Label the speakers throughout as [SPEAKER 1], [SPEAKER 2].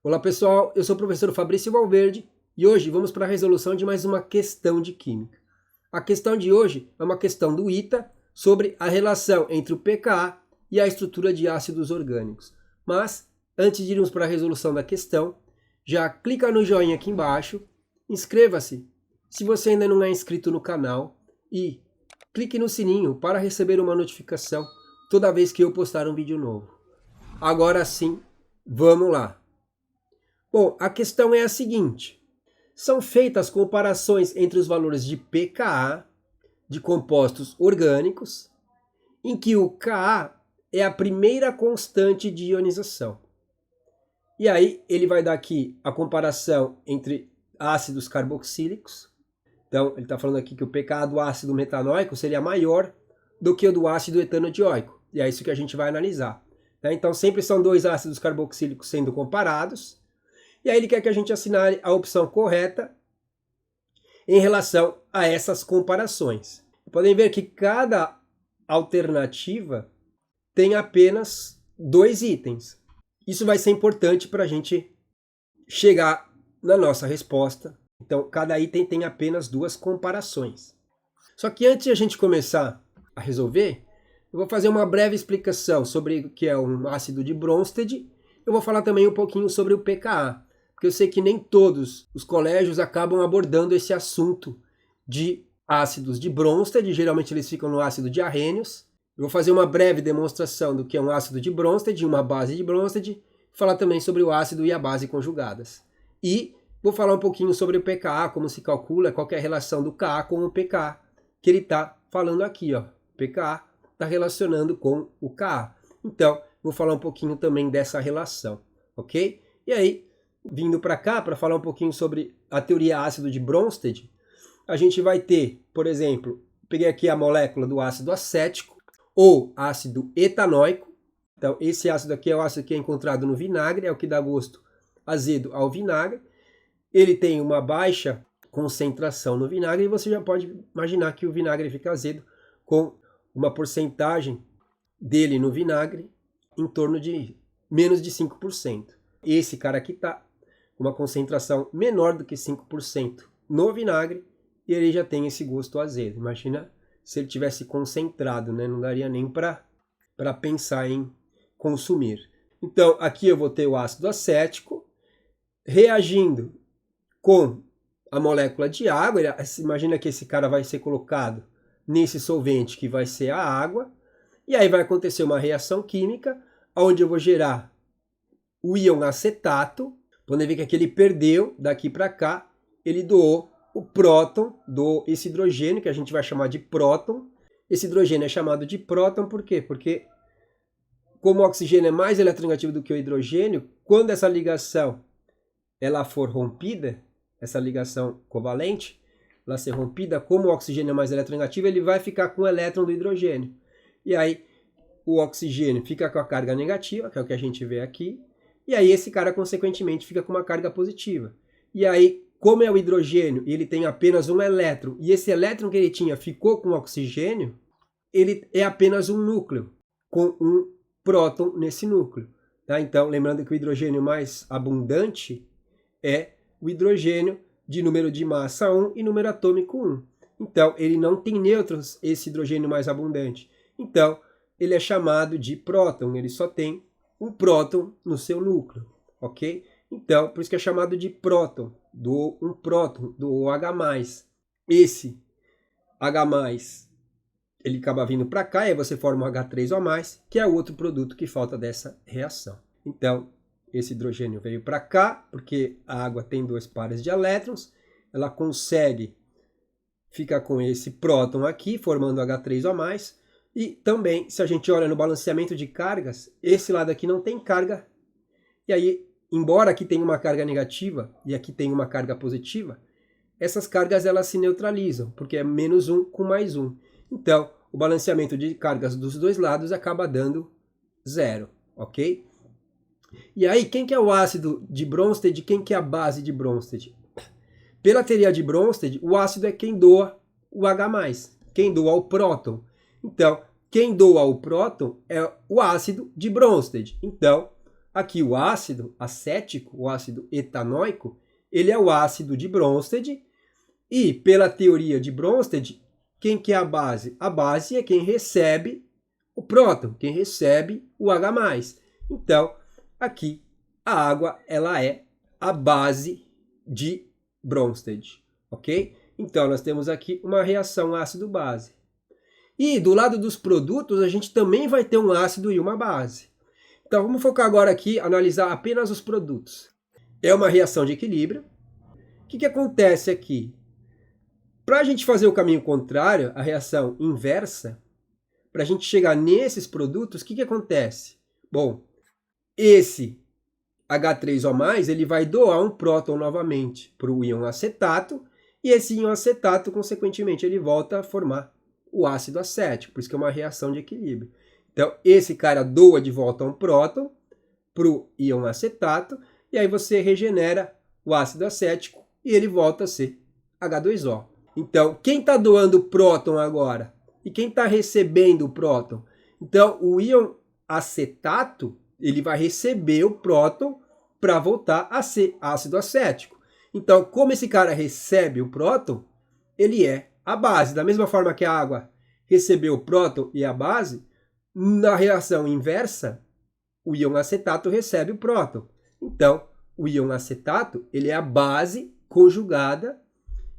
[SPEAKER 1] Olá pessoal, eu sou o professor Fabrício Valverde e hoje vamos para a resolução de mais uma questão de Química. A questão de hoje é uma questão do ITA sobre a relação entre o pKa e a estrutura de ácidos orgânicos. Mas, antes de irmos para a resolução da questão, já clica no joinha aqui embaixo, inscreva-se se você ainda não é inscrito no canal e clique no sininho para receber uma notificação toda vez que eu postar um vídeo novo. Agora sim, vamos lá! Bom, a questão é a seguinte: são feitas comparações entre os valores de pKa de compostos orgânicos, em que o Ka é a primeira constante de ionização. E aí ele vai dar aqui a comparação entre ácidos carboxílicos. Então ele está falando aqui que o pKa do ácido metanóico seria maior do que o do ácido etanodioico. E é isso que a gente vai analisar. Então sempre são dois ácidos carboxílicos sendo comparados. E aí ele quer que a gente assinale a opção correta em relação a essas comparações. Podem ver que cada alternativa tem apenas dois itens. Isso vai ser importante para a gente chegar na nossa resposta. Então, cada item tem apenas duas comparações. Só que antes de a gente começar a resolver, eu vou fazer uma breve explicação sobre o que é um ácido de Bronsted. Eu vou falar também um pouquinho sobre o pKa. Porque eu sei que nem todos os colégios acabam abordando esse assunto de ácidos de Bronsted, geralmente eles ficam no ácido de Arrhenius. Eu vou fazer uma breve demonstração do que é um ácido de Bronsted, uma base de Bronsted, falar também sobre o ácido e a base conjugadas. E vou falar um pouquinho sobre o pKa, como se calcula, qual é a relação do Ka com o pK, que ele está falando aqui, ó. O pKa está relacionando com o Ka. Então, vou falar um pouquinho também dessa relação, ok? E aí, vindo para cá, para falar um pouquinho sobre a teoria ácido de Bronsted, a gente vai ter, por exemplo, peguei aqui a molécula do ácido acético ou ácido etanóico. Então, esse ácido aqui é o ácido que é encontrado no vinagre, é o que dá gosto azedo ao vinagre. Ele tem uma baixa concentração no vinagre e você já pode imaginar que o vinagre fica azedo com uma porcentagem dele no vinagre em torno de menos de 5%. Esse cara aqui está uma concentração menor do que 5% no vinagre, e ele já tem esse gosto azedo. Imagina se ele tivesse concentrado, né? Não daria nem para pensar em consumir. Então, aqui eu vou ter o ácido acético reagindo com a molécula de água. Imagina que esse cara vai ser colocado nesse solvente que vai ser a água, e aí vai acontecer uma reação química, onde eu vou gerar o íon acetato. Podem ver que aqui ele perdeu, daqui para cá, ele doou o próton, doou esse hidrogênio, que a gente vai chamar de próton. Esse hidrogênio é chamado de próton por quê? Porque como o oxigênio é mais eletronegativo do que o hidrogênio, quando essa ligação ela for rompida, essa ligação covalente, ela ser rompida, como o oxigênio é mais eletronegativo, ele vai ficar com o elétron do hidrogênio. E aí o oxigênio fica com a carga negativa, que é o que a gente vê aqui, e aí esse cara, consequentemente, fica com uma carga positiva. E aí, como é o hidrogênio e ele tem apenas um elétron, e esse elétron que ele tinha ficou com o oxigênio, ele é apenas um núcleo, com um próton nesse núcleo. Tá? Então, lembrando que o hidrogênio mais abundante é o hidrogênio de número de massa 1 e número atômico 1. Então, ele não tem nêutrons, esse hidrogênio mais abundante. Então, ele é chamado de próton, ele só tem um próton no seu núcleo, ok? Então, por isso que é chamado de próton, um próton, do OH+. Esse H+, ele acaba vindo para cá, e aí você forma um H3O+, que é o outro produto que falta dessa reação. Então, esse hidrogênio veio para cá, porque a água tem dois pares de elétrons, ela consegue ficar com esse próton aqui, formando H3O+, e também, se a gente olha no balanceamento de cargas, esse lado aqui não tem carga. E aí, embora aqui tenha uma carga negativa e aqui tenha uma carga positiva, essas cargas elas se neutralizam, porque é menos 1 com mais 1. Então, o balanceamento de cargas dos dois lados acaba dando 0, ok? E aí, quem que é o ácido de Bronsted e quem que é a base de Bronsted? Pela teoria de Bronsted, o ácido é quem doa o H+, quem doa o próton. Então, quem doa o próton é o ácido de Bronsted. Então, aqui o ácido acético, o ácido etanóico, ele é o ácido de Bronsted, e pela teoria de Bronsted, quem que é a base? A base é quem recebe o próton, quem recebe o H+. Então, aqui a água ela é a base de Bronsted, ok? Então, nós temos aqui uma reação ácido-base. E do lado dos produtos, a gente também vai ter um ácido e uma base. Então, vamos focar agora aqui, analisar apenas os produtos. É uma reação de equilíbrio. O que acontece aqui? Para a gente fazer o caminho contrário, a reação inversa, para a gente chegar nesses produtos, o que acontece? Bom, esse H3O+, ele vai doar um próton novamente para o íon acetato, e esse íon acetato, consequentemente, ele volta a formar o ácido acético, por isso que é uma reação de equilíbrio. Então, esse cara doa de volta um próton para o íon acetato, e aí você regenera o ácido acético e ele volta a ser H2O. Então, quem está doando o próton agora? E quem está recebendo o próton? Então, o íon acetato, ele vai receber o próton para voltar a ser ácido acético. Então, como esse cara recebe o próton, ele é a base. Da mesma forma que a água recebeu o próton e a base, na reação inversa, o íon acetato recebe o próton. Então, o íon acetato, ele é a base conjugada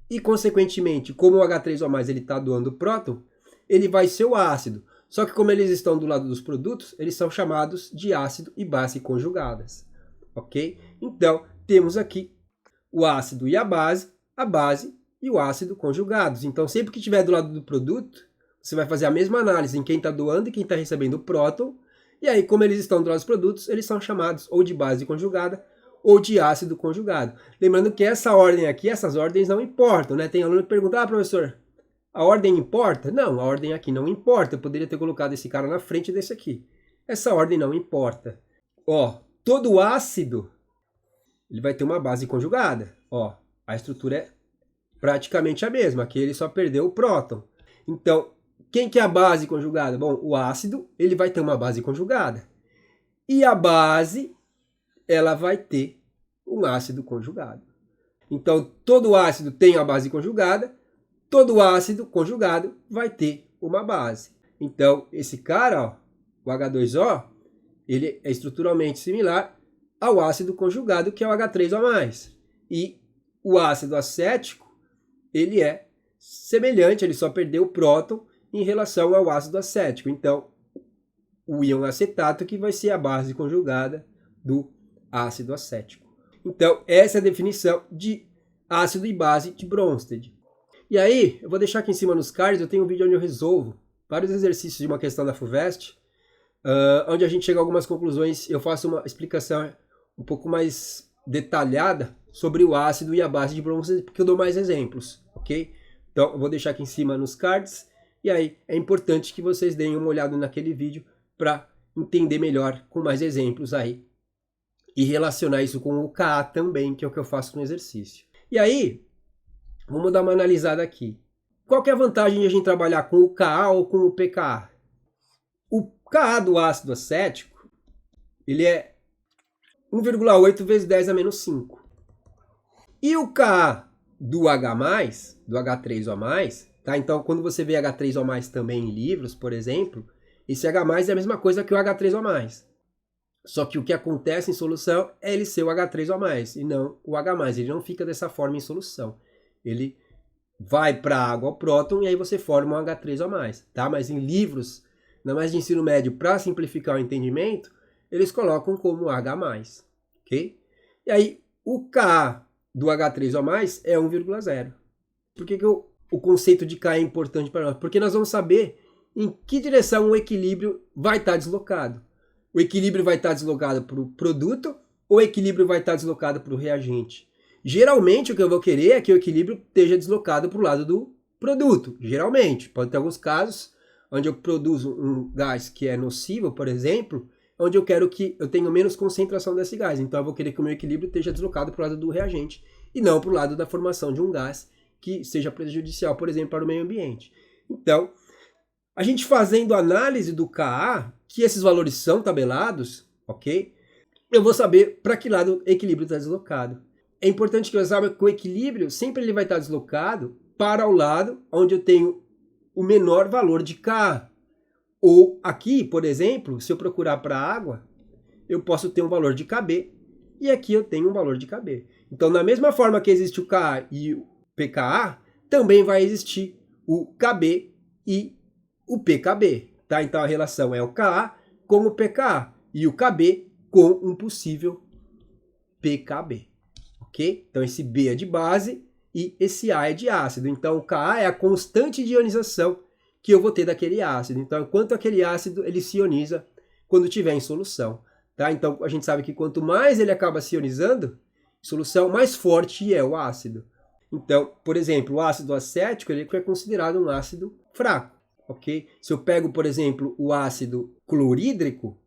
[SPEAKER 1] e, consequentemente, como o H3O+, ele está doando o próton, ele vai ser o ácido. Só que como eles estão do lado dos produtos, eles são chamados de ácido e base conjugadas. Ok? Então, temos aqui o ácido e a base e o ácido conjugados. Então, sempre que estiver do lado do produto, você vai fazer a mesma análise em quem está doando e quem está recebendo o próton. E aí, como eles estão do lado dos produtos, eles são chamados ou de base conjugada ou de ácido conjugado. Lembrando que essa ordem aqui, essas ordens não importam, né? Tem aluno que pergunta, professor, a ordem importa? Não, a ordem aqui não importa. Eu poderia ter colocado esse cara na frente desse aqui. Essa ordem não importa. Ó, todo ácido, ele vai ter uma base conjugada. Ó, a estrutura é praticamente a mesma. Aqui ele só perdeu o próton. Então, quem que é a base conjugada? Bom, o ácido, ele vai ter uma base conjugada. E a base, ela vai ter um ácido conjugado. Então, todo ácido tem a base conjugada, todo ácido conjugado vai ter uma base. Então, esse cara, ó, o H2O, ele é estruturalmente similar ao ácido conjugado, que é o H3O+. E o ácido acético, ele é semelhante, ele só perdeu o próton em relação ao ácido acético. Então, o íon acetato que vai ser a base conjugada do ácido acético. Então, essa é a definição de ácido e base de Bronsted. E aí, eu vou deixar aqui em cima nos cards, eu tenho um vídeo onde eu resolvo vários exercícios de uma questão da FUVEST, onde a gente chega a algumas conclusões, eu faço uma explicação um pouco mais detalhada sobre o ácido e a base de Bronsted, porque eu dou mais exemplos, ok? Então, eu vou deixar aqui em cima nos cards, e aí é importante que vocês deem uma olhada naquele vídeo para entender melhor com mais exemplos aí e relacionar isso com o Ka também, que é o que eu faço no exercício. E aí, vamos dar uma analisada aqui. Qual que é a vantagem de a gente trabalhar com o Ka ou com o pKa? O Ka do ácido acético, ele é 1,8 vezes 10 a menos 5. E o Ka do H+, do H3O+, tá? Então, quando você vê H3O+, também em livros, por exemplo, esse H+, é a mesma coisa que o H3O+. Só que o que acontece em solução é ele ser o H3O+, e não o H+. Ele não fica dessa forma em solução. Ele vai para a água, o próton, e aí você forma um H3O+, tá? Mas em livros, ainda mais de ensino médio, para simplificar o entendimento, eles colocam como H+, ok? E aí, o Ka do H3O+, é 1,0. Por que o conceito de Ka é importante para nós? Porque nós vamos saber em que direção o equilíbrio vai estar deslocado. O equilíbrio vai estar deslocado para o produto ou o equilíbrio vai estar deslocado para o reagente? Geralmente, o que eu vou querer é que o equilíbrio esteja deslocado para o lado do produto. Geralmente. Pode ter alguns casos onde eu produzo um gás que é nocivo, por exemplo, onde eu quero que eu tenha menos concentração desse gás. Então, eu vou querer que o meu equilíbrio esteja deslocado para o lado do reagente e não para o lado da formação de um gás que seja prejudicial, por exemplo, para o meio ambiente. Então, a gente fazendo análise do Ka, que esses valores são tabelados, ok? eu vou saber para que lado o equilíbrio está deslocado. É importante que eu saiba que o equilíbrio sempre ele vai estar deslocado para o lado onde eu tenho o menor valor de Ka. Ou aqui, por exemplo, se eu procurar para água, eu posso ter um valor de Kb e aqui eu tenho um valor de Kb. Então, da mesma forma que existe o Ka e o pKa, também vai existir o Kb e o pKb. Tá? Então, a relação é o Ka com o pKa e o Kb com um possível pKb. Ok? Então, esse B é de base e esse A é de ácido. Então, o Ka é a constante de ionização que eu vou ter daquele ácido. Então, enquanto aquele ácido ele se ioniza quando estiver em solução. Tá? Então, a gente sabe que quanto mais ele acaba se ionizando, solução, mais forte é o ácido. Então, por exemplo, o ácido acético ele é considerado um ácido fraco. Okay? Se eu pego, por exemplo, o ácido clorídrico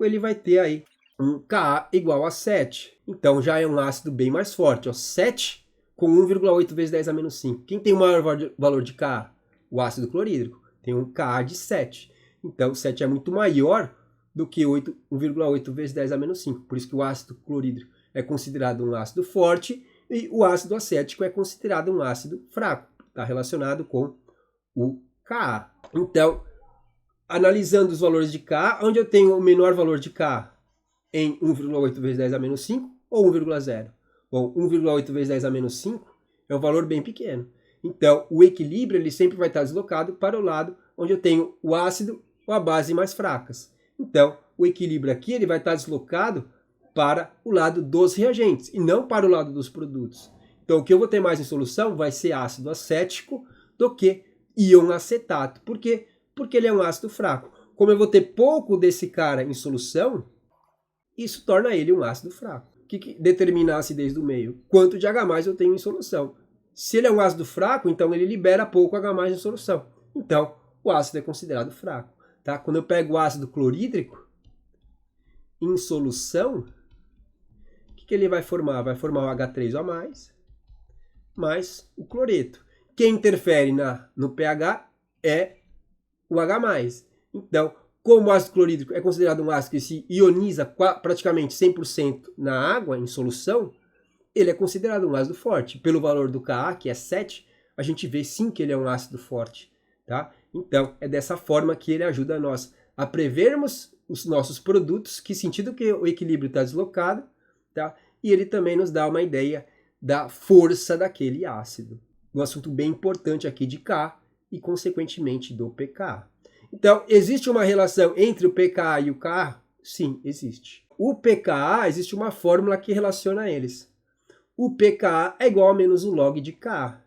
[SPEAKER 1] ele vai ter aí um Ka igual a 7. Então, já é um ácido bem mais forte. Ó, 7 com 1,8 vezes 10 a menos 5. Quem tem o maior valor de Ka? O ácido clorídrico. Tem um Ka de 7. Então, 7 é muito maior do que 1,8 vezes 10 a menos 5. Por isso que o ácido clorídrico é considerado um ácido forte e o ácido acético é considerado um ácido fraco. Está relacionado com o Ka. Então, analisando os valores de Ka, onde eu tenho o menor valor de Ka? Em 1,8 vezes 10 a menos 5 ou 1,0? Bom, 1,8 vezes 10 a menos 5 é um valor bem pequeno. Então, o equilíbrio ele sempre vai estar deslocado para o lado onde eu tenho o ácido ou a base mais fracas. Então, o equilíbrio aqui ele vai estar deslocado para o lado dos reagentes e não para o lado dos produtos. Então, o que eu vou ter mais em solução vai ser ácido acético do que íon acetato. Por quê? Porque ele é um ácido fraco. Como eu vou ter pouco desse cara em solução, isso torna ele um ácido fraco. O que determina a acidez do meio? Quanto de H+ eu tenho em solução. Se ele é um ácido fraco, então ele libera pouco H+ em solução. Então, o ácido é considerado fraco. Tá? Quando eu pego o ácido clorídrico em solução, o que ele vai formar? Vai formar o H3O+, mais o cloreto. Quem interfere no pH é o H+. Então, como o ácido clorídrico é considerado um ácido que se ioniza praticamente 100% na água, em solução, ele é considerado um ácido forte. Pelo valor do Ka, que é 7, a gente vê sim que ele é um ácido forte. Tá? Então, é dessa forma que ele ajuda nós a prevermos os nossos produtos, que sentido que o equilíbrio está deslocado, tá? E ele também nos dá uma ideia da força daquele ácido. Um assunto bem importante aqui de Ka e, consequentemente, do pKa. Então, existe uma relação entre o pKa e o Ka? Sim, existe. O pKa, existe uma fórmula que relaciona eles. O pKa é igual a menos o log de Ka.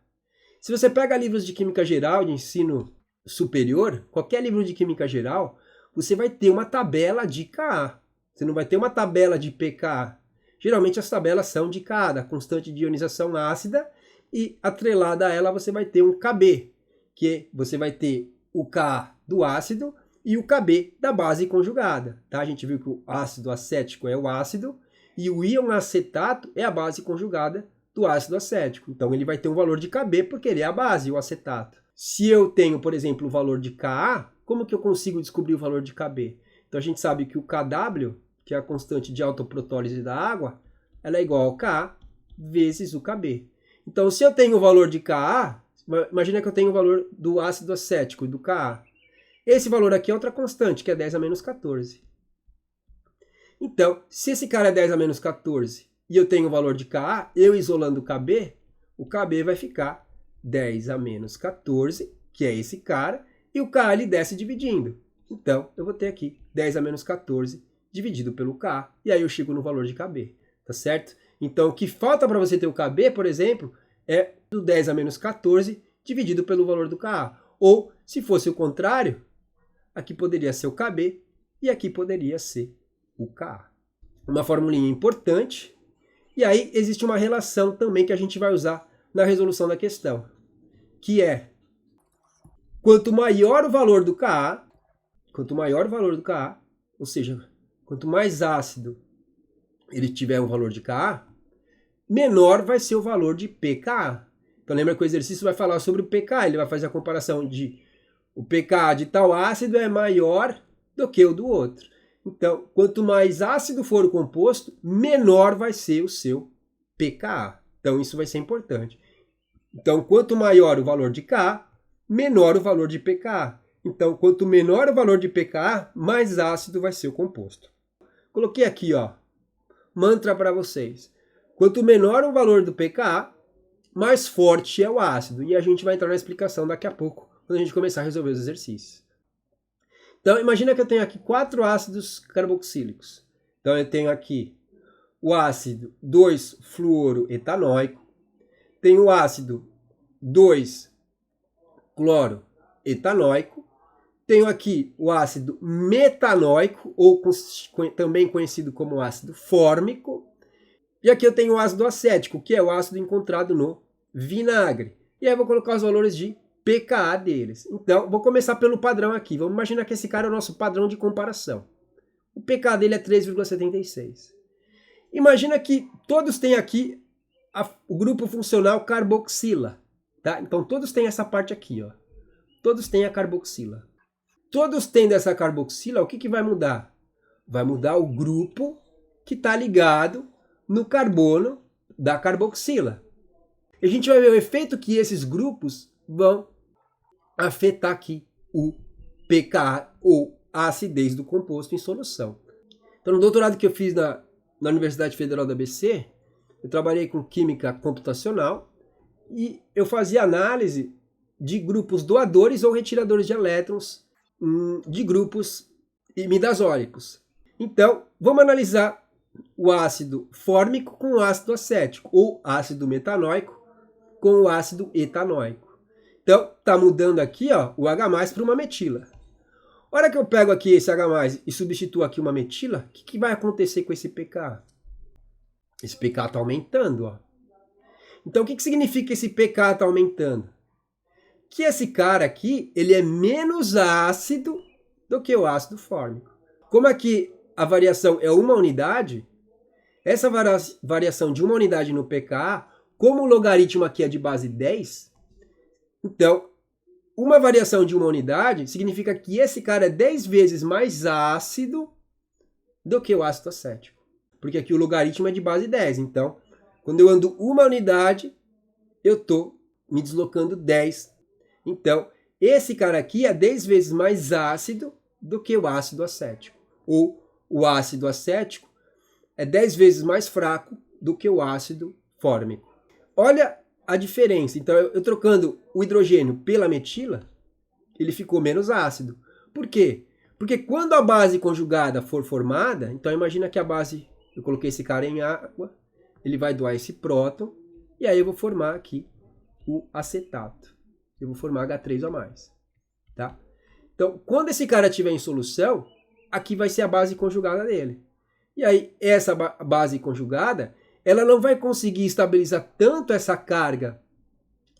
[SPEAKER 1] Se você pega livros de Química Geral, de ensino superior, qualquer livro de Química Geral, você vai ter uma tabela de Ka. Você não vai ter uma tabela de pKa. Geralmente as tabelas são de Ka, da constante de ionização ácida, e atrelada a ela você vai ter um Kb, que você vai ter o Ka do ácido e o Kb da base conjugada. Tá? A gente viu que o ácido acético é o ácido e o íon acetato é a base conjugada do ácido acético. Então ele vai ter um valor de Kb porque ele é a base, o acetato. Se eu tenho, por exemplo, o valor de Ka, como que eu consigo descobrir o valor de Kb? Então a gente sabe que o Kw, que é a constante de autoprotólise da água, ela é igual ao Ka vezes o Kb. Então se eu tenho o valor de Ka, imagina que eu tenho o valor do ácido acético, do Ka. Esse valor aqui é outra constante, que é 10 a menos 14. Então, se esse cara é 10 a menos 14 e eu tenho o valor de Ka, eu isolando o Kb vai ficar 10 a menos 14, que é esse cara, e o Ka ele desce dividindo. Então, eu vou ter aqui 10 a menos 14 dividido pelo Ka, e aí eu chego no valor de Kb, tá certo? Então, o que falta para você ter o Kb, por exemplo, é do 10 a menos 14 dividido pelo valor do Ka. Ou, se fosse o contrário, aqui poderia ser o Kb e aqui poderia ser o Ka. Uma formulinha importante. E aí existe uma relação também que a gente vai usar na resolução da questão, que é quanto maior o valor do Ka, ou seja, quanto mais ácido ele tiver um valor de Ka, menor vai ser o valor de pKa. Então lembra que o exercício vai falar sobre o pKa, ele vai fazer a comparação de o pKa de tal ácido é maior do que o do outro. Então, quanto mais ácido for o composto, menor vai ser o seu pKa. Então, isso vai ser importante. Então, quanto maior o valor de Ka, menor o valor de pKa. Então, quanto menor o valor de pKa, mais ácido vai ser o composto. Coloquei aqui, ó, mantra para vocês. Quanto menor o valor do pKa, mais forte é o ácido. E a gente vai entrar na explicação daqui a pouco, quando a gente começar a resolver os exercícios. Então, imagina que eu tenho aqui 4 ácidos carboxílicos. Então, eu tenho aqui o ácido 2-fluoroetanoico, tenho o ácido 2-cloroetanoico, tenho aqui o ácido metanoico, ou também conhecido como ácido fórmico, e aqui eu tenho o ácido acético, que é o ácido encontrado no vinagre. E aí eu vou colocar os valores de pKa deles. Então, vou começar pelo padrão aqui. Vamos imaginar que esse cara é o nosso padrão de comparação. O pKa dele é 3,76. Imagina que todos têm aqui o grupo funcional carboxila. Tá? Então, todos têm essa parte aqui. Ó. Todos têm a carboxila. Todos tendo essa carboxila, o que vai mudar? Vai mudar o grupo que está ligado no carbono da carboxila. E a gente vai ver o efeito que esses grupos vão afetar aqui o pKa, ou a acidez do composto em solução. Então, no doutorado que eu fiz na Universidade Federal do ABC, eu trabalhei com química computacional e eu fazia análise de grupos doadores ou retiradores de elétrons de grupos imidazólicos. Então, vamos analisar o ácido fórmico com o ácido acético, ou ácido metanoico com o ácido etanoico. Então, está mudando aqui, ó, o H+ para uma metila. A hora que eu pego aqui esse H+ e substituo aqui uma metila, o que vai acontecer com esse pKa? Esse pKa está aumentando. Ó. Então, o que significa esse pKa está aumentando? Que esse cara aqui, ele é menos ácido do que o ácido fórmico. Como aqui a variação é uma unidade, essa variação de uma unidade no pKa, como o logaritmo aqui é de base 10, então, uma variação de uma unidade significa que esse cara é 10 vezes mais ácido do que o ácido acético. Porque aqui o logaritmo é de base 10. Então, quando eu ando uma unidade, eu estou me deslocando 10. Então, esse cara aqui é 10 vezes mais ácido do que o ácido acético. Ou o ácido acético é 10 vezes mais fraco do que o ácido fórmico. Olha a diferença. Então, eu trocando o hidrogênio pela metila, ele ficou menos ácido. Por quê? Porque quando a base conjugada for formada, então imagina que a base, eu coloquei esse cara em água, ele vai doar esse próton, e aí eu vou formar aqui o acetato. Eu vou formar H3O+. Tá? Então, quando esse cara estiver em solução, aqui vai ser a base conjugada dele. E aí, essa base conjugada, ela não vai conseguir estabilizar tanto essa carga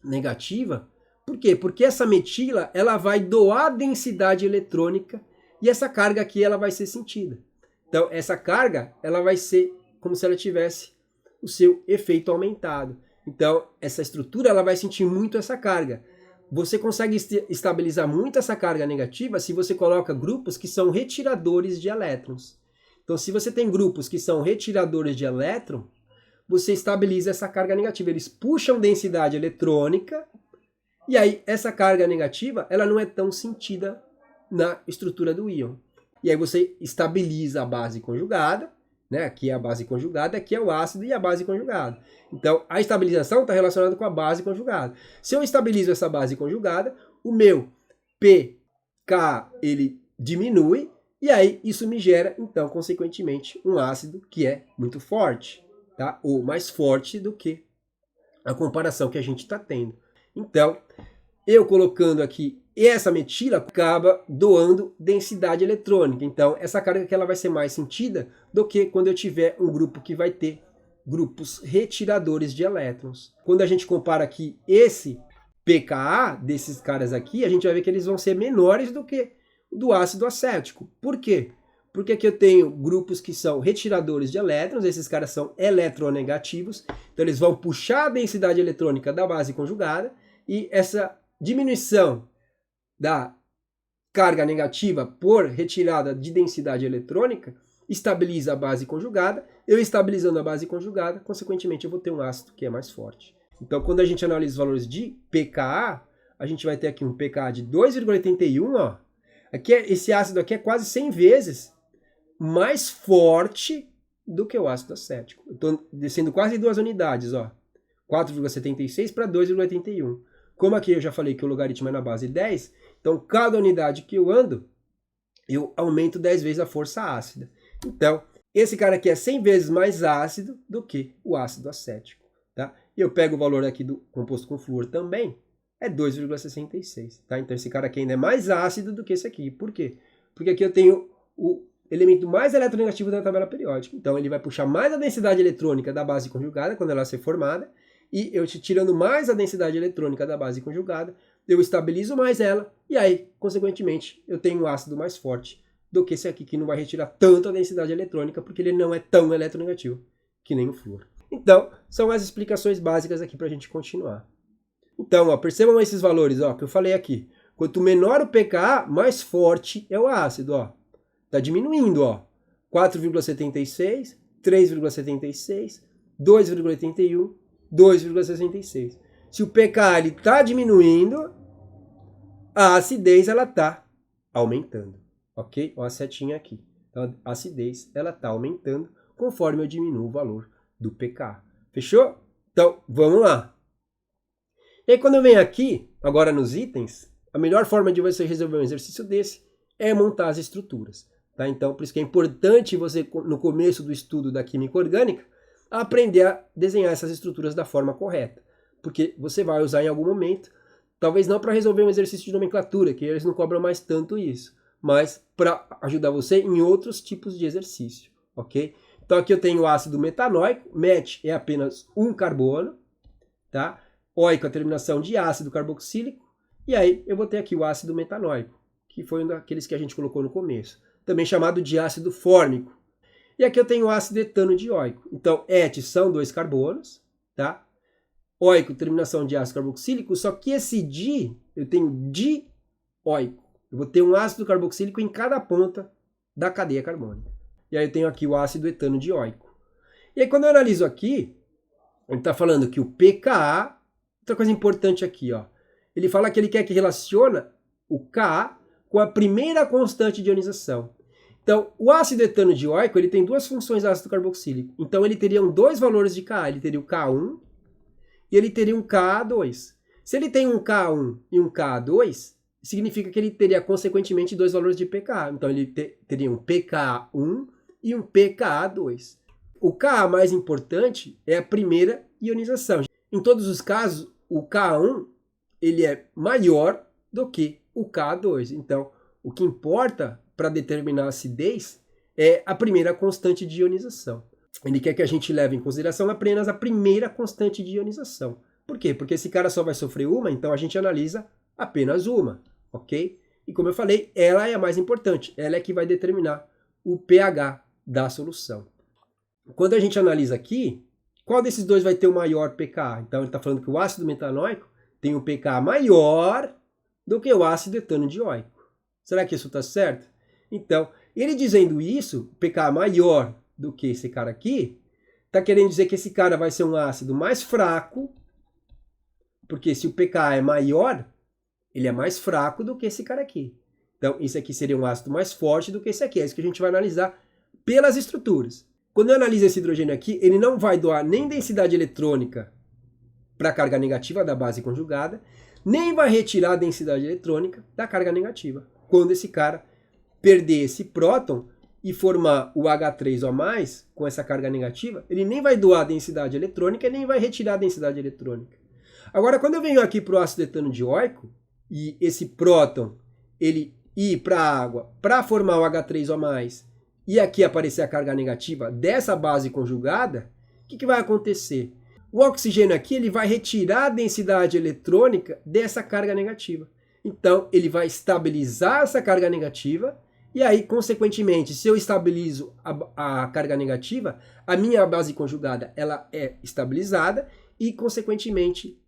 [SPEAKER 1] negativa. Por quê? Porque essa metila, ela vai doar densidade eletrônica e essa carga aqui, ela vai ser sentida. Então, essa carga, ela vai ser como se ela tivesse o seu efeito aumentado. Então, essa estrutura, ela vai sentir muito essa carga. Você consegue estabilizar muito essa carga negativa se você coloca grupos que são retiradores de elétrons. Então, se você tem grupos que são retiradores de elétron, você estabiliza essa carga negativa. Eles puxam densidade eletrônica e aí essa carga negativa ela não é tão sentida na estrutura do íon. E aí você estabiliza a base conjugada, né? Aqui é a base conjugada, aqui é o ácido e a base conjugada. Então a estabilização está relacionada com a base conjugada. Se eu estabilizo essa base conjugada, o meu pK ele diminui e aí isso me gera, então, consequentemente, um ácido que é muito forte. Tá? Ou mais forte do que a comparação que a gente está tendo. Então, eu colocando aqui essa metila, acaba doando densidade eletrônica. Então, essa carga aqui ela vai ser mais sentida do que quando eu tiver um grupo que vai ter grupos retiradores de elétrons. Quando a gente compara aqui esse pKa desses caras aqui, a gente vai ver que eles vão ser menores do que do ácido acético. Por quê? Porque aqui eu tenho grupos que são retiradores de elétrons, esses caras são eletronegativos, então eles vão puxar a densidade eletrônica da base conjugada, e essa diminuição da carga negativa por retirada de densidade eletrônica, estabiliza a base conjugada. Eu estabilizando a base conjugada, consequentemente eu vou ter um ácido que é mais forte. Então, quando a gente analisa os valores de pKa, a gente vai ter aqui um pKa de 2,81, ó. Aqui esse ácido aqui é quase 100 vezes mais forte do que o ácido acético. Eu estou descendo quase 2 unidades, ó. 4,76 para 2,81. Como aqui eu já falei que o logaritmo é na base 10, então cada unidade que eu ando, eu aumento 10 vezes a força ácida. Então, esse cara aqui é 100 vezes mais ácido do que o ácido acético. Tá? E eu pego o valor aqui do composto com flúor também, é 2,66. Tá? Então esse cara aqui ainda é mais ácido do que esse aqui. Por quê? Porque aqui eu tenho o elemento mais eletronegativo da tabela periódica. Então ele vai puxar mais a densidade eletrônica da base conjugada quando ela ser formada. E eu tirando mais a densidade eletrônica da base conjugada, eu estabilizo mais ela. E aí, consequentemente, eu tenho um ácido mais forte do que esse aqui, que não vai retirar tanto a densidade eletrônica, porque ele não é tão eletronegativo que nem o flúor. Então, são as explicações básicas aqui para a gente continuar. Então, ó, percebam esses valores ó, que eu falei aqui. Quanto menor o pKa, mais forte é o ácido. Está diminuindo. 4,76, 3,76, 2,81, 2,66. Se o pKa está diminuindo, a acidez está aumentando. Ok? Olha a setinha aqui. Então, a acidez está aumentando conforme eu diminuo o valor do pKa. Fechou? Então, vamos lá. E aí, quando eu venho aqui, agora nos itens, a melhor forma de você resolver um exercício desse é montar as estruturas. Tá? Então, por isso que é importante você, no começo do estudo da química orgânica, aprender a desenhar essas estruturas da forma correta. Porque você vai usar em algum momento, talvez não para resolver um exercício de nomenclatura, que eles não cobram mais tanto isso, mas para ajudar você em outros tipos de exercício. Ok? Então, aqui eu tenho o ácido metanóico, met é apenas um carbono, tá? Óico, a terminação de ácido carboxílico, e aí eu vou ter aqui o ácido metanóico, que foi um daqueles que a gente colocou no começo, também chamado de ácido fórmico. E aqui eu tenho o ácido etano dioico. Então, et são 2 carbonos, tá? Óico, terminação de ácido carboxílico, só que esse di, eu tenho dióico. Eu vou ter um ácido carboxílico em cada ponta da cadeia carbônica. E aí eu tenho aqui o ácido etano dioico. E aí quando eu analiso aqui, ele está falando que o pKa, outra coisa importante aqui, ó, ele fala que ele quer que relaciona o Ka com a primeira constante de ionização. Então, o ácido etano dioico, ele tem duas funções ácido carboxílico. Então, ele teria dois valores de Ka. Ele teria o Ka1 e ele teria um Ka2. Se ele tem um Ka1 e um Ka2, significa que ele teria, consequentemente, dois valores de pKa. Então, ele teria um pKa1 e um pKa2. O Ka mais importante é a primeira ionização. Em todos os casos, o Ka1 ele é maior do que o Ka2. Então, o que importa para determinar a acidez é a primeira constante de ionização. Ele quer que a gente leve em consideração apenas a primeira constante de ionização. Por quê? Porque esse cara só vai sofrer uma, então a gente analisa apenas uma, ok? E como eu falei, ela é a mais importante. Ela é que vai determinar o pH da solução. Quando a gente analisa aqui, qual desses dois vai ter o maior pKa? Então ele está falando que o ácido metanóico tem um pKa maior do que o ácido etano dioico. Será que isso está certo? Então, ele dizendo isso, pKa maior do que esse cara aqui, está querendo dizer que esse cara vai ser um ácido mais fraco, porque se o pKa é maior, ele é mais fraco do que esse cara aqui. Então, esse aqui seria um ácido mais forte do que esse aqui. É isso que a gente vai analisar pelas estruturas. Quando eu analiso esse hidrogênio aqui, ele não vai doar nem densidade eletrônica para a carga negativa da base conjugada, nem vai retirar a densidade eletrônica da carga negativa. Quando esse cara perder esse próton e formar o H3O+, com essa carga negativa, ele nem vai doar a densidade eletrônica e nem vai retirar a densidade eletrônica. Agora, quando eu venho aqui para o ácido etano dioico, e esse próton ele ir para a água para formar o H3O+, e aqui aparecer a carga negativa dessa base conjugada, o que vai acontecer? O oxigênio aqui ele vai retirar a densidade eletrônica dessa carga negativa. Então, ele vai estabilizar essa carga negativa, e aí, consequentemente, se eu estabilizo a carga negativa, a minha base conjugada ela é estabilizada e, consequentemente,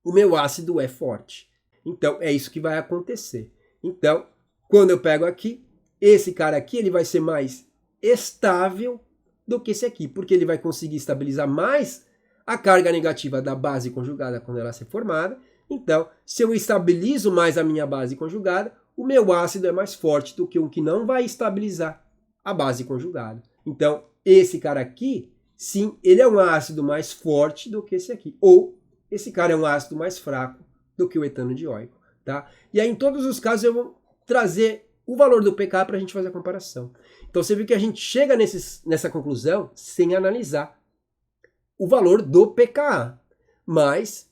[SPEAKER 1] o meu ácido é forte. Então, é isso que vai acontecer. Então, quando eu pego aqui, esse cara aqui ele vai ser mais estável do que esse aqui, porque ele vai conseguir estabilizar mais a carga negativa da base conjugada quando ela ser formada. Então, se eu estabilizo mais a minha base conjugada, o meu ácido é mais forte do que um que não vai estabilizar a base conjugada. Então, esse cara aqui, sim, ele é um ácido mais forte do que esse aqui. Ou esse cara é um ácido mais fraco do que o etano dioico, tá? E aí, em todos os casos, eu vou trazer o valor do pK para a gente fazer a comparação. Então, você viu que a gente chega nessa conclusão sem analisar o valor do pKa. Mas,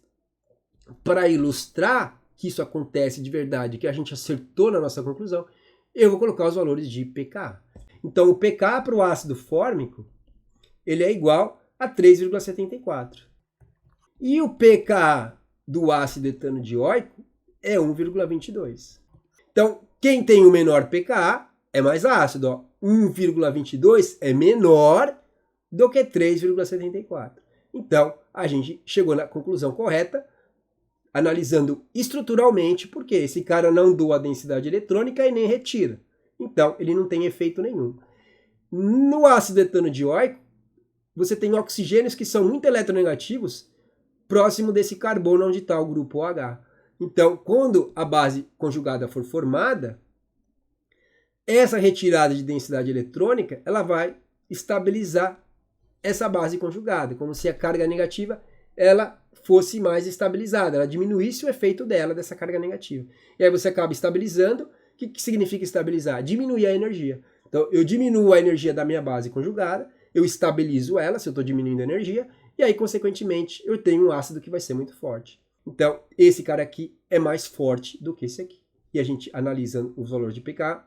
[SPEAKER 1] para ilustrar que isso acontece de verdade, que a gente acertou na nossa conclusão, eu vou colocar os valores de pKa. Então, o pKa para o ácido fórmico, ele é igual a 3,74. E o pKa do ácido etano dioico é 1,22. Então, quem tem o menor pKa é mais ácido. 1,22 é menor do que 3,74. Então, a gente chegou na conclusão correta, analisando estruturalmente, porque esse cara não doa a densidade eletrônica e nem retira. Então, ele não tem efeito nenhum. No ácido etano dioico, você tem oxigênios que são muito eletronegativos próximo desse carbono onde está o grupo OH. Então, quando a base conjugada for formada, essa retirada de densidade eletrônica, ela vai estabilizar essa base conjugada, como se a carga negativa ela fosse mais estabilizada, ela diminuísse o efeito dela, dessa carga negativa. E aí você acaba estabilizando. O que significa estabilizar? Diminuir a energia. Então, eu diminuo a energia da minha base conjugada, eu estabilizo ela, se eu estou diminuindo a energia, e aí, consequentemente, eu tenho um ácido que vai ser muito forte. Então, esse cara aqui é mais forte do que esse aqui. E a gente, analisando os valores de pK,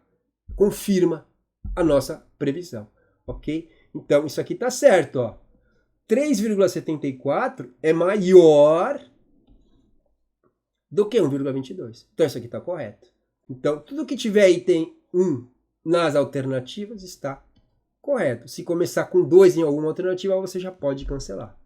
[SPEAKER 1] confirma a nossa previsão, ok? Então, isso aqui está certo, ó. 3,74 é maior do que 1,22. Então, isso aqui está correto. Então, tudo que tiver item 1 nas alternativas está correto. Se começar com 2 em alguma alternativa, você já pode cancelar.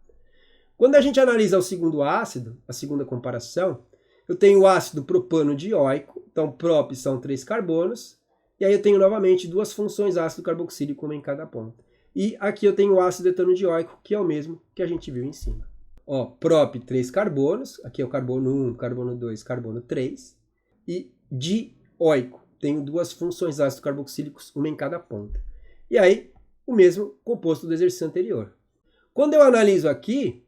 [SPEAKER 1] Quando a gente analisa o segundo ácido, a segunda comparação, eu tenho o ácido propano dioico, então prop são 3 carbonos, e aí eu tenho novamente duas funções ácido carboxílico, uma em cada ponta. E aqui eu tenho o ácido etano dioico, que é o mesmo que a gente viu em cima. Ó, prop 3 carbonos, aqui é o carbono 1, carbono 2, carbono 3, e dioico, tenho duas funções ácido carboxílicos, uma em cada ponta. E aí, o mesmo composto do exercício anterior. Quando eu analiso aqui,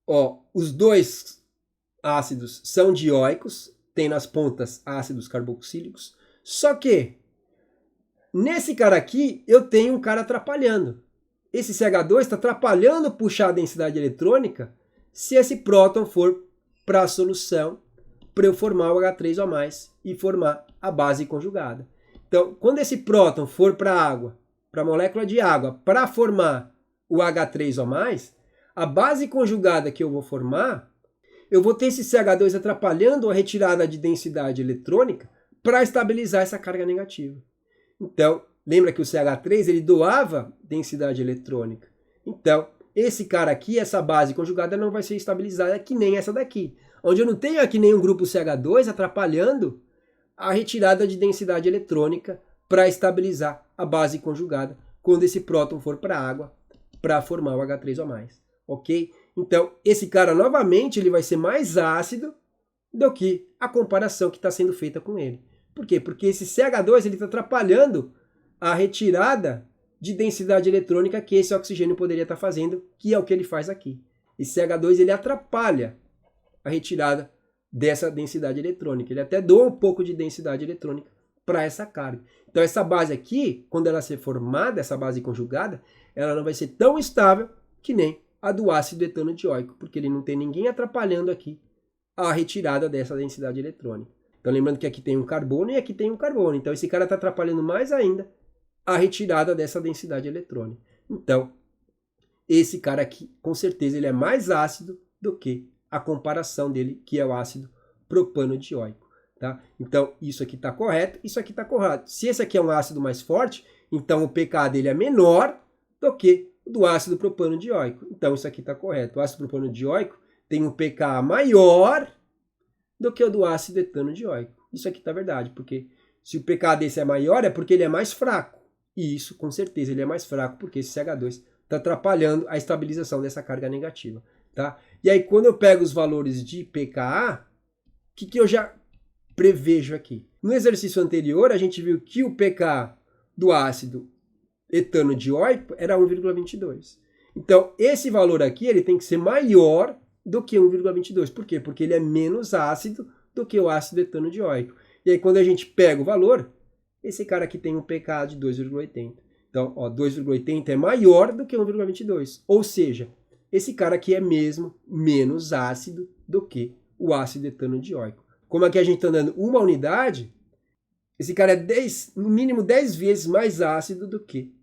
[SPEAKER 1] ó, os dois ácidos são dioicos, tem nas pontas ácidos carboxílicos, só que nesse cara aqui eu tenho um cara atrapalhando. Esse CH2 está atrapalhando puxar a densidade eletrônica se esse próton for para a solução, para eu formar o H3O+, e formar a base conjugada. Então, quando esse próton for para a água, para a molécula de água, para formar o H3O+, a base conjugada que eu vou formar, eu vou ter esse CH2 atrapalhando a retirada de densidade eletrônica para estabilizar essa carga negativa. Então, lembra que o CH3 ele doava densidade eletrônica. Então, esse cara aqui, essa base conjugada não vai ser estabilizada que nem essa daqui. Onde eu não tenho aqui nenhum grupo CH2 atrapalhando a retirada de densidade eletrônica para estabilizar a base conjugada quando esse próton for para a água para formar o H3O+. Ok? Então, esse cara, novamente, ele vai ser mais ácido do que a comparação que está sendo feita com ele. Por quê? Porque esse CH2 está atrapalhando a retirada de densidade eletrônica que esse oxigênio poderia estar fazendo, que é o que ele faz aqui. Esse CH2 ele atrapalha a retirada dessa densidade eletrônica. Ele até doa um pouco de densidade eletrônica para essa carga. Então, essa base aqui, quando ela ser formada, essa base conjugada, ela não vai ser tão estável que nem a do ácido etano dioico, porque ele não tem ninguém atrapalhando aqui a retirada dessa densidade eletrônica. Então, lembrando que aqui tem um carbono e aqui tem um carbono. Então, esse cara está atrapalhando mais ainda a retirada dessa densidade eletrônica. Então, esse cara aqui, com certeza, ele é mais ácido do que a comparação dele, que é o ácido propano dioico. Tá? Então, isso aqui está correto, isso aqui está correto. Se esse aqui é um ácido mais forte, então o pK dele é menor do que o do ácido propano dioico. Então, isso aqui está correto. O ácido propano dioico tem um pK maior do que o do ácido etano dioico. Isso aqui está verdade, porque Se o pKa desse é maior, é porque ele é mais fraco. E isso, com certeza, ele é mais fraco, porque esse CH2 está atrapalhando a estabilização dessa carga negativa. Tá? E aí, quando eu pego os valores de pKa, o que eu já prevejo aqui? No exercício anterior, a gente viu que o pKa do ácido etano dioico era 1,22. Então, esse valor aqui ele tem que ser maior do que 1,22. Por quê? Porque ele é menos ácido do que o ácido etano dioico. E aí, quando a gente pega o valor, esse cara aqui tem um pKa de 2,80. Então, 2,80 é maior do que 1,22. Ou seja, esse cara aqui é mesmo menos ácido do que o ácido etano dioico. Como aqui a gente está dando uma unidade, esse cara é no mínimo 10 vezes mais ácido do que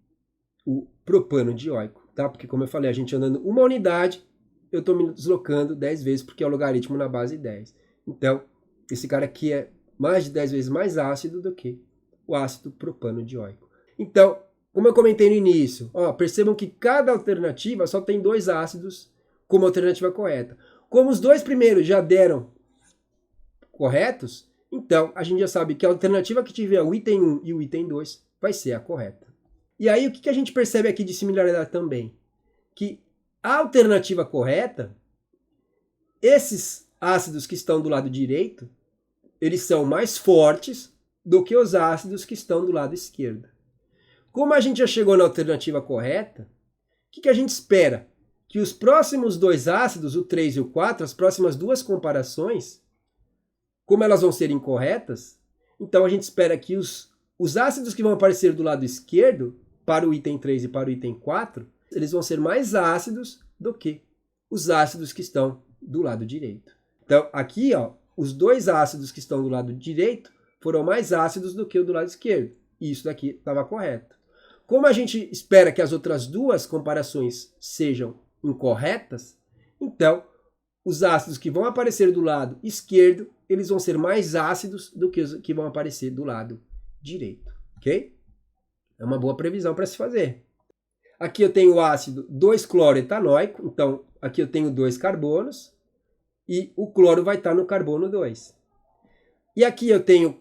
[SPEAKER 1] o propano dioico. Tá? Porque, como eu falei, a gente andando uma unidade, eu estou me deslocando 10 vezes, porque é o logaritmo na base 10. Então, esse cara aqui é mais de 10 vezes mais ácido do que o ácido propano dioico. Então, como eu comentei no início, percebam que cada alternativa só tem 2 ácidos como alternativa correta. Como os 2 primeiros já deram corretos, então a gente já sabe que a alternativa que tiver o item 1 e o item 2 vai ser a correta. E aí o que a gente percebe aqui de similaridade também? Que a alternativa correta, esses ácidos que estão do lado direito, eles são mais fortes do que os ácidos que estão do lado esquerdo. Como a gente já chegou na alternativa correta, o que a gente espera? Que os próximos 2 ácidos, o 3 e o 4, as próximas 2 comparações, como elas vão ser incorretas, então a gente espera que os ácidos que vão aparecer do lado esquerdo, para o item 3 e para o item 4, eles vão ser mais ácidos do que os ácidos que estão do lado direito. Então, aqui, os 2 ácidos que estão do lado direito foram mais ácidos do que o do lado esquerdo. E isso daqui estava correto. Como a gente espera que as outras 2 comparações sejam incorretas, então, os ácidos que vão aparecer do lado esquerdo, eles vão ser mais ácidos do que os que vão aparecer do lado direito. Ok? É uma boa previsão para se fazer. Aqui eu tenho o ácido 2-cloroetanóico, então aqui eu tenho 2 carbonos e o cloro vai estar no carbono 2. E aqui eu tenho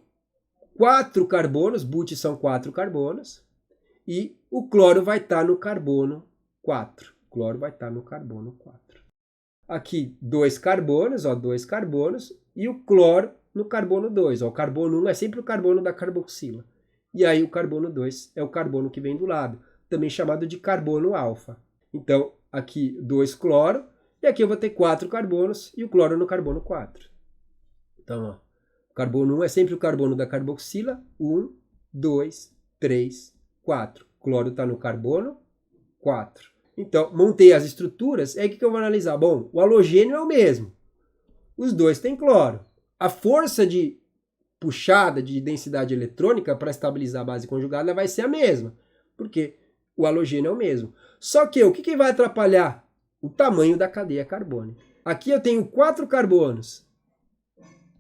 [SPEAKER 1] 4 carbonos, but são 4 carbonos, e o cloro vai estar no carbono 4. O cloro vai estar no carbono 4. Aqui 2 carbonos, 2 carbonos, e o cloro no carbono 2. O carbono 1 é sempre o carbono da carboxila. E aí o carbono 2 é o carbono que vem do lado, também chamado de carbono alfa. Então, aqui 2 cloro, e aqui eu vou ter 4 carbonos e o cloro no carbono 4. Então, o carbono 1 é sempre o carbono da carboxila, 1, 2, 3, 4. O cloro está no carbono 4. Então, montei as estruturas, aí o que eu vou analisar? Bom, o halogênio é o mesmo. Os 2 têm cloro. A força de puxada de densidade eletrônica para estabilizar a base conjugada vai ser a mesma, porque o halogênio é o mesmo. Só que o que vai atrapalhar? O tamanho da cadeia carbônica. Aqui eu tenho 4 carbonos.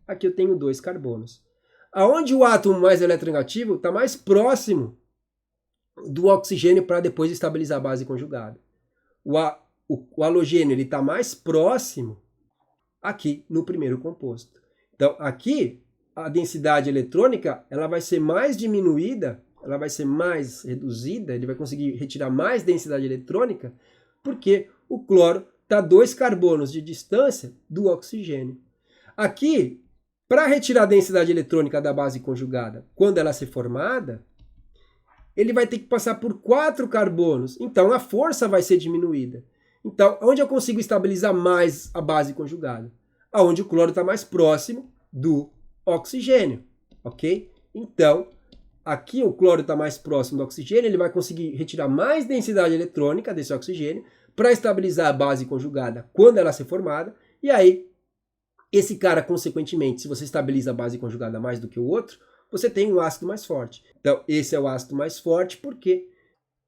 [SPEAKER 1] Aqui eu tenho 2 carbonos. Aonde o átomo mais eletronegativo está mais próximo do oxigênio para depois estabilizar a base conjugada. O halogênio está mais próximo aqui no primeiro composto. Então, aqui, a densidade eletrônica ela vai ser mais diminuída, ela vai ser mais reduzida, ele vai conseguir retirar mais densidade eletrônica, porque o cloro está 2 carbonos de distância do oxigênio. Aqui, para retirar a densidade eletrônica da base conjugada, quando ela ser formada, ele vai ter que passar por 4 carbonos, então a força vai ser diminuída. Então, onde eu consigo estabilizar mais a base conjugada? Aonde o cloro está mais próximo do oxigênio, ok? Então, aqui o cloro está mais próximo do oxigênio, ele vai conseguir retirar mais densidade eletrônica desse oxigênio para estabilizar a base conjugada quando ela ser formada, e aí, esse cara, consequentemente, se você estabiliza a base conjugada mais do que o outro, você tem um ácido mais forte. Então, esse é o ácido mais forte porque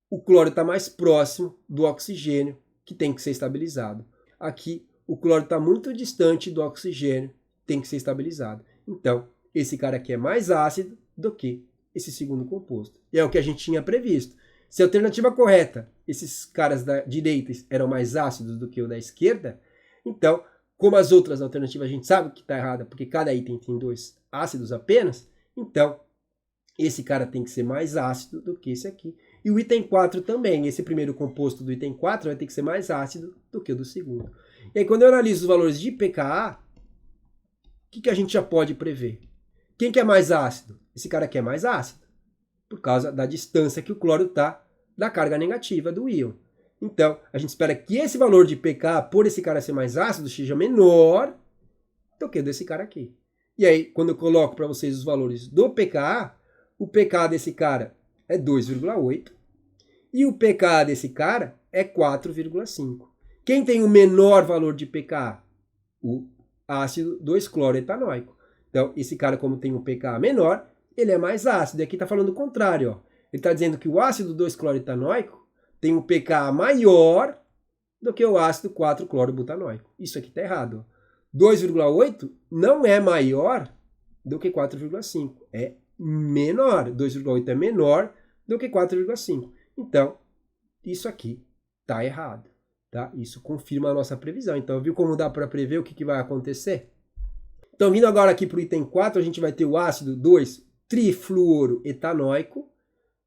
[SPEAKER 1] o cloro está mais próximo do oxigênio que tem que ser estabilizado. Aqui, o cloro está muito distante do oxigênio, tem que ser estabilizado. Então, esse cara aqui é mais ácido do que esse segundo composto. E é o que a gente tinha previsto. Se a alternativa correta, esses caras da direita eram mais ácidos do que o da esquerda, então, como as outras alternativas a gente sabe que está errada, porque cada item tem 2 ácidos apenas, então esse cara tem que ser mais ácido do que esse aqui. E o item 4 também, esse primeiro composto do item 4 vai ter que ser mais ácido do que o do segundo. E aí quando eu analiso os valores de pKa, o que a gente já pode prever? Quem que é mais ácido? Esse cara aqui é mais ácido, por causa da distância que o cloro está da carga negativa do íon. Então, a gente espera que esse valor de pKa, por esse cara ser mais ácido, seja menor do que desse cara aqui. E aí, quando eu coloco para vocês os valores do pKa, o pKa desse cara é 2,8 e o pKa desse cara é 4,5. Quem tem o menor valor de pKa? O ácido 2-cloroetanóico. Então, esse cara, como tem um pKa menor, ele é mais ácido. E aqui está falando o contrário. Ó. Ele está dizendo que o ácido 2-cloroetanóico tem um pKa maior do que o ácido 4-clorobutanoico. Isso aqui está errado. 2,8 não é maior do que 4,5. É menor. 2,8 é menor do que 4,5. Então, isso aqui está errado. Tá? Isso confirma a nossa previsão. Então, viu como dá para prever o que vai acontecer? Então, vindo agora aqui para o item 4, a gente vai ter o ácido 2-trifluoroetanóico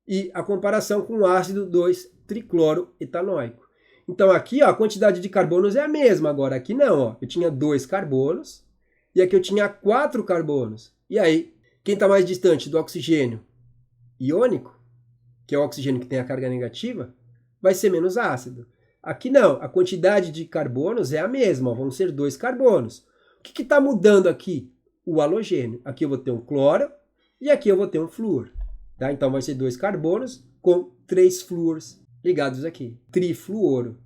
[SPEAKER 1] e a comparação com o ácido 2-tricloroetanóico. Então, aqui ó, a quantidade de carbonos é a mesma. Agora, aqui não. Ó. Eu tinha 2 carbonos e aqui eu tinha 4 carbonos. E aí, quem está mais distante do oxigênio iônico, que é o oxigênio que tem a carga negativa, vai ser menos ácido. Aqui não, a quantidade de carbonos é a mesma, ó, vão ser 2 carbonos. O que está mudando aqui? O halogênio. Aqui eu vou ter um cloro e aqui eu vou ter um flúor. Tá? Então vai ser 2 carbonos com 3 flúors ligados aqui. Trifluoro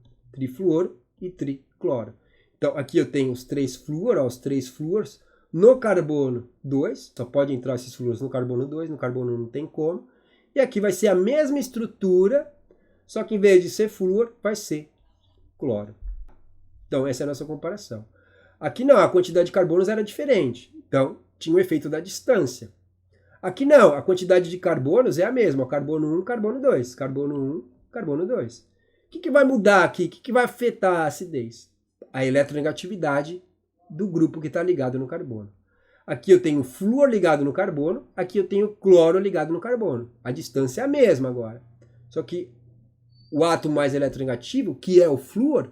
[SPEAKER 1] e tricloro. Então aqui eu tenho os 3 flúor, ó, os 3 flúors no carbono 2. Só pode entrar esses flúors no carbono 2, no carbono 1 não tem como. E aqui vai ser a mesma estrutura, só que em vez de ser flúor, vai ser cloro. Então essa é a nossa comparação. Aqui não, a quantidade de carbonos era diferente. Então, tinha o efeito da distância. Aqui não, a quantidade de carbonos é a mesma. Carbono 1, carbono 2. Carbono 1, carbono 2. O que vai mudar aqui? O que vai afetar a acidez? A eletronegatividade do grupo que está ligado no carbono. Aqui eu tenho flúor ligado no carbono. Aqui eu tenho cloro ligado no carbono. A distância é a mesma agora. Só que o átomo mais eletronegativo, que é o flúor,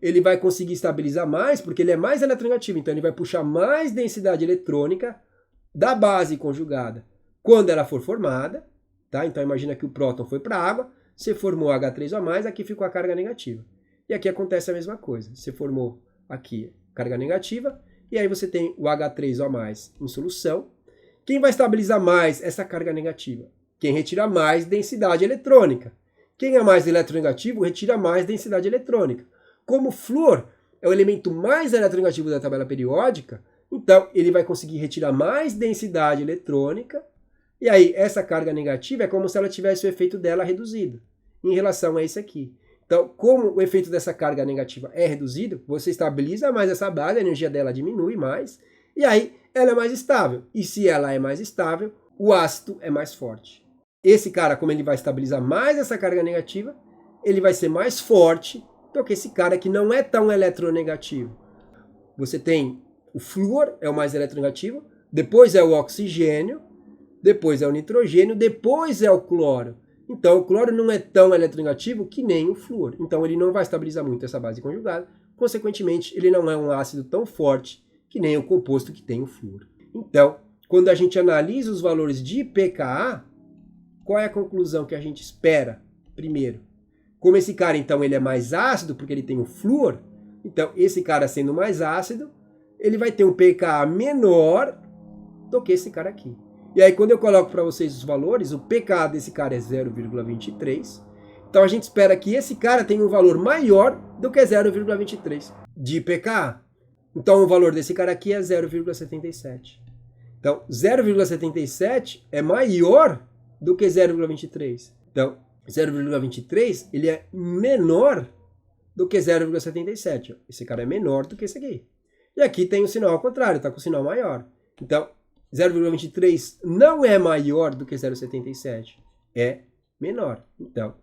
[SPEAKER 1] ele vai conseguir estabilizar mais, porque ele é mais eletronegativo, então ele vai puxar mais densidade eletrônica da base conjugada quando ela for formada, tá? Então imagina que o próton foi para a água, você formou H3O+, aqui ficou a carga negativa. E aqui acontece a mesma coisa, você formou aqui carga negativa, e aí você tem o H3O+, em solução. Quem vai estabilizar mais essa carga negativa? Quem retira mais densidade eletrônica. Quem é mais eletronegativo retira mais densidade eletrônica. Como o flúor é o elemento mais eletronegativo da tabela periódica, então ele vai conseguir retirar mais densidade eletrônica, e aí essa carga negativa é como se ela tivesse o efeito dela reduzido, em relação a esse aqui. Então, como o efeito dessa carga negativa é reduzido, você estabiliza mais essa base, a energia dela diminui mais, e aí ela é mais estável. E se ela é mais estável, o ácido é mais forte. Esse cara, como ele vai estabilizar mais essa carga negativa, ele vai ser mais forte do que esse cara que não é tão eletronegativo. Você tem o flúor, é o mais eletronegativo, depois é o oxigênio, depois é o nitrogênio, depois é o cloro. Então o cloro não é tão eletronegativo que nem o flúor. Então ele não vai estabilizar muito essa base conjugada, consequentemente ele não é um ácido tão forte que nem o composto que tem o flúor. Então, quando a gente analisa os valores de pKa, qual é a conclusão que a gente espera? Primeiro, como esse cara, então, ele é mais ácido, porque ele tem o flúor, então, esse cara sendo mais ácido, ele vai ter um pKa menor do que esse cara aqui. E aí, quando eu coloco para vocês os valores, o pKa desse cara é 0,23. Então, a gente espera que esse cara tenha um valor maior do que 0,23 de pKa. Então, o valor desse cara aqui é 0,77. Então, 0,77 é maior do que 0,23. Então, 0,23 ele é menor do que 0,77. Esse cara é menor do que esse aqui. E aqui tem o sinal ao contrário, está com o sinal maior. Então, 0,23 não é maior do que 0,77. É menor. Então,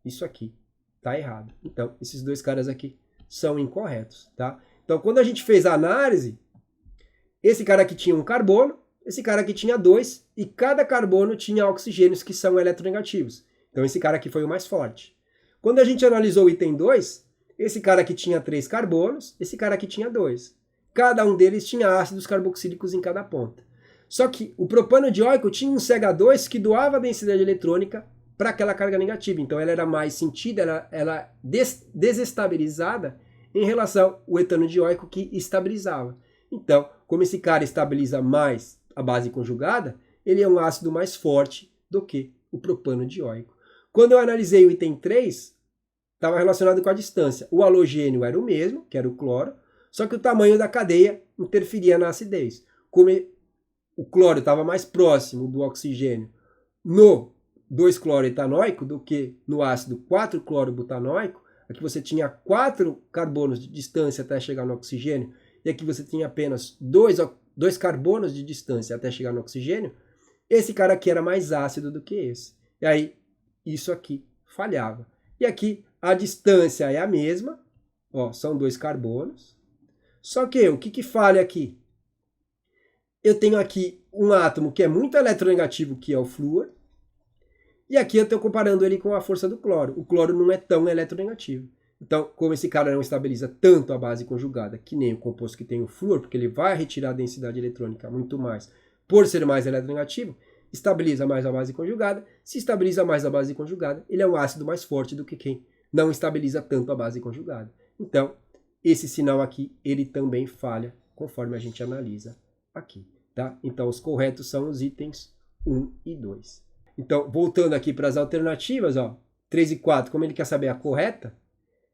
[SPEAKER 1] isso aqui está errado. Então, esses dois caras aqui são incorretos. Tá? Então, quando a gente fez a análise, esse cara aqui tinha um carbono, esse cara aqui tinha 2 e cada carbono tinha oxigênios que são eletronegativos. Então esse cara aqui foi o mais forte. Quando a gente analisou o item 2, esse cara aqui tinha 3 carbonos, esse cara aqui tinha 2. Cada um deles tinha ácidos carboxílicos em cada ponta. Só que o propano dioico tinha um CH2 que doava a densidade eletrônica para aquela carga negativa. Então ela era mais sentida, ela desestabilizada em relação ao etano dioico que estabilizava. Então, como esse cara estabiliza mais a base conjugada, ele é um ácido mais forte do que o propano dioico. Quando eu analisei o item 3, estava relacionado com a distância. O halogênio era o mesmo, que era o cloro, só que o tamanho da cadeia interferia na acidez. Como o cloro estava mais próximo do oxigênio no 2-cloroetanoico do que no ácido 4-clorobutanoico, aqui você tinha 4 carbonos de distância até chegar no oxigênio, e aqui você tinha apenas 2 carbonos de distância até chegar no oxigênio, esse cara aqui era mais ácido do que esse. E aí, isso aqui falhava. E aqui, a distância é a mesma, ó, são 2 carbonos. Só que o que falha aqui? Eu tenho aqui um átomo que é muito eletronegativo, que é o flúor, e aqui eu estou comparando ele com a força do cloro. O cloro não é tão eletronegativo. Então, como esse cara não estabiliza tanto a base conjugada, que nem o composto que tem o flúor, porque ele vai retirar a densidade eletrônica muito mais, por ser mais eletronegativo, estabiliza mais a base conjugada. Se estabiliza mais a base conjugada, ele é um ácido mais forte do que quem não estabiliza tanto a base conjugada. Então, esse sinal aqui, ele também falha, conforme a gente analisa aqui, tá? Então, os corretos são os itens 1 e 2. Então, voltando aqui para as alternativas, ó, 3 e 4, como ele quer saber a correta,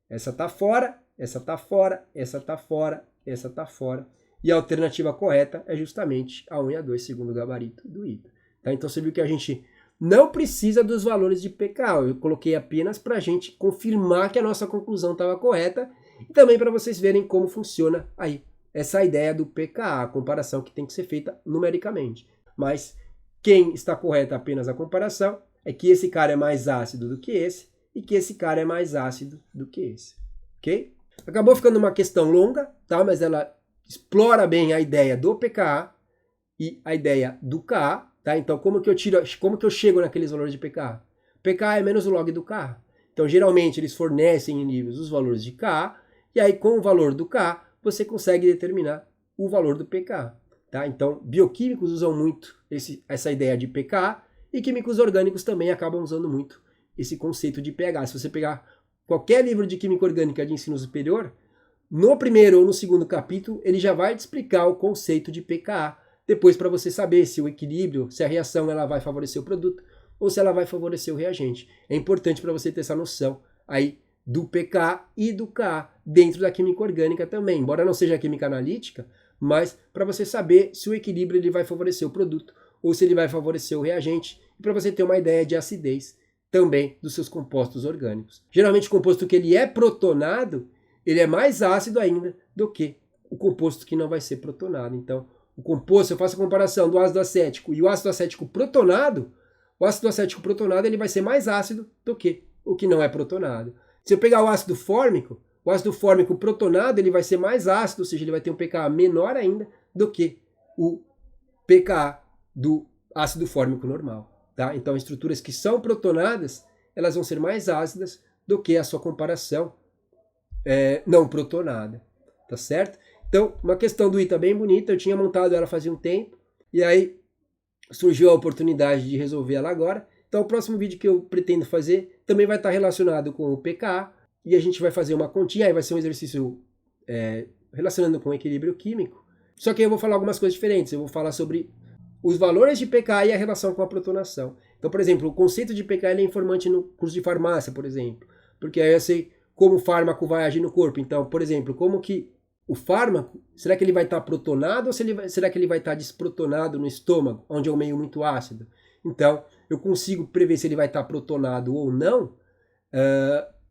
[SPEAKER 1] essa está fora, essa está fora, essa está fora, essa está fora. E a alternativa correta é justamente a 1 e a 2, segundo o gabarito do ITA. Tá? Então, você viu que a gente não precisa dos valores de pKa. Eu coloquei apenas para a gente confirmar que a nossa conclusão estava correta e também para vocês verem como funciona aí essa ideia do pKa, a comparação que tem que ser feita numericamente. Mas quem está correto apenas a comparação é que esse cara é mais ácido do que esse e que esse cara é mais ácido do que esse. Ok? Acabou ficando uma questão longa, tá? Mas ela explora bem a ideia do pKa e a ideia do Ka. Tá? Então, como que eu chego naqueles valores de pKa? pKa é menos o log do Ka. Então, geralmente, eles fornecem em livros os valores de Ka, e aí, com o valor do Ka, você consegue determinar o valor do pKa. Tá? Então, bioquímicos usam muito essa ideia de pKa, e químicos orgânicos também acabam usando muito esse conceito de pH. Se você pegar qualquer livro de química orgânica de ensino superior, no primeiro ou no segundo capítulo, ele já vai te explicar o conceito de pKa, depois para você saber se o equilíbrio, se a reação ela vai favorecer o produto ou se ela vai favorecer o reagente. É importante para você ter essa noção aí do pKa e do Ka dentro da química orgânica também, embora não seja química analítica, mas para você saber se o equilíbrio ele vai favorecer o produto ou se ele vai favorecer o reagente, e para você ter uma ideia de acidez também dos seus compostos orgânicos. Geralmente o composto que ele é protonado, ele é mais ácido ainda do que o composto que não vai ser protonado. Então, o composto, eu faço a comparação do ácido acético e o ácido acético protonado, o ácido acético protonado ele vai ser mais ácido do que o que não é protonado. Se eu pegar o ácido fórmico protonado ele vai ser mais ácido, ou seja, ele vai ter um pKa menor ainda do que o pKa do ácido fórmico normal. Tá? Então, estruturas que são protonadas, elas vão ser mais ácidas do que a sua comparação não protonada. Tá certo? Então, uma questão do ITA bem bonita, eu tinha montado ela fazia um tempo, e aí surgiu a oportunidade de resolver ela agora. Então, o próximo vídeo que eu pretendo fazer também vai estar relacionado com o pKa, e a gente vai fazer uma continha, aí vai ser um exercício relacionando com o equilíbrio químico. Só que eu vou falar algumas coisas diferentes, eu vou falar sobre os valores de pKa e a relação com a protonação. Então, por exemplo, o conceito de pKa ele é informante no curso de farmácia, por exemplo, porque aí eu sei como o fármaco vai agir no corpo. Então, por exemplo, como que o fármaco, será que ele vai estar protonado ou será que ele vai estar desprotonado no estômago, onde é um meio muito ácido? Então, eu consigo prever se ele vai estar protonado ou não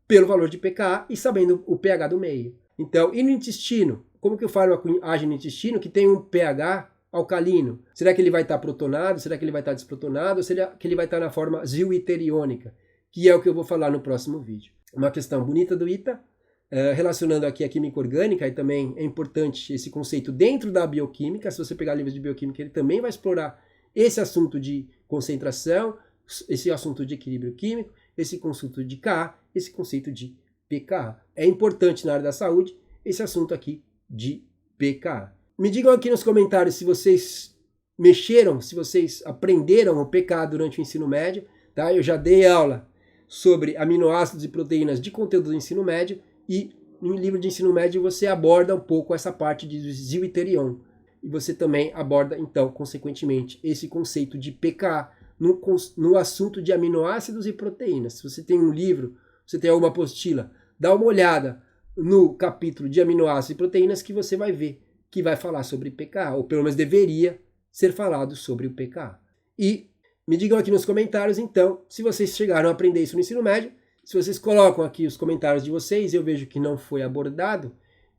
[SPEAKER 1] pelo valor de pKa e sabendo o pH do meio. Então, e no intestino? Como que o fármaco age no intestino que tem um pH alcalino? Será que ele vai estar protonado? Será que ele vai estar desprotonado? Ou será que ele vai estar na forma zilteriônica? Que é o que eu vou falar no próximo vídeo. Uma questão bonita do ITA, relacionando aqui a química orgânica, e também é importante esse conceito dentro da bioquímica. Se você pegar livros de bioquímica, ele também vai explorar esse assunto de concentração, esse assunto de equilíbrio químico, esse conceito de Ka, esse conceito de pKa. É importante na área da saúde esse assunto aqui de pKa. Me digam aqui nos comentários se vocês mexeram, se vocês aprenderam o pKa durante o ensino médio, tá? Eu já dei aula sobre aminoácidos e proteínas de conteúdo do ensino médio, e no livro de ensino médio você aborda um pouco essa parte de Zwitterion. E você também aborda, então, consequentemente, esse conceito de pKa no assunto de aminoácidos e proteínas. Se você tem um livro, você tem alguma apostila, dá uma olhada no capítulo de aminoácidos e proteínas que você vai ver que vai falar sobre pKa, ou pelo menos deveria ser falado sobre o pKa. E me digam aqui nos comentários, então, se vocês chegaram a aprender isso no ensino médio. Se vocês colocam aqui os comentários de vocês e eu vejo que não foi abordado,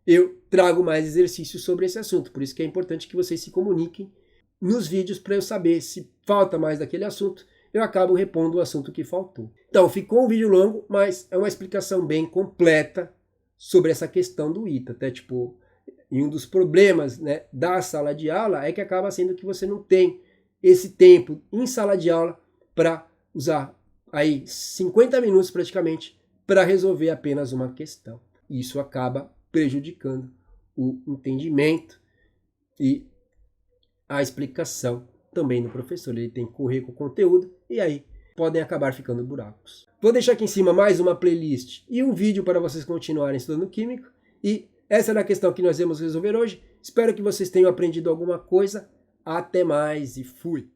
[SPEAKER 1] eu trago mais exercícios sobre esse assunto. Por isso que é importante que vocês se comuniquem nos vídeos para eu saber se falta mais daquele assunto. Eu acabo repondo o assunto que faltou. Então, ficou um vídeo longo, mas é uma explicação bem completa sobre essa questão do ITA. Até tipo, e um dos problemas, né, da sala de aula é que acaba sendo que você não tem esse tempo em sala de aula para usar aí 50 minutos praticamente para resolver apenas uma questão. Isso acaba prejudicando o entendimento e a explicação também do professor. Ele tem que correr com o conteúdo e aí podem acabar ficando buracos. Vou deixar aqui em cima mais uma playlist e um vídeo para vocês continuarem estudando química. E essa era a questão que nós vamos resolver hoje. Espero que vocês tenham aprendido alguma coisa. Até mais e fui!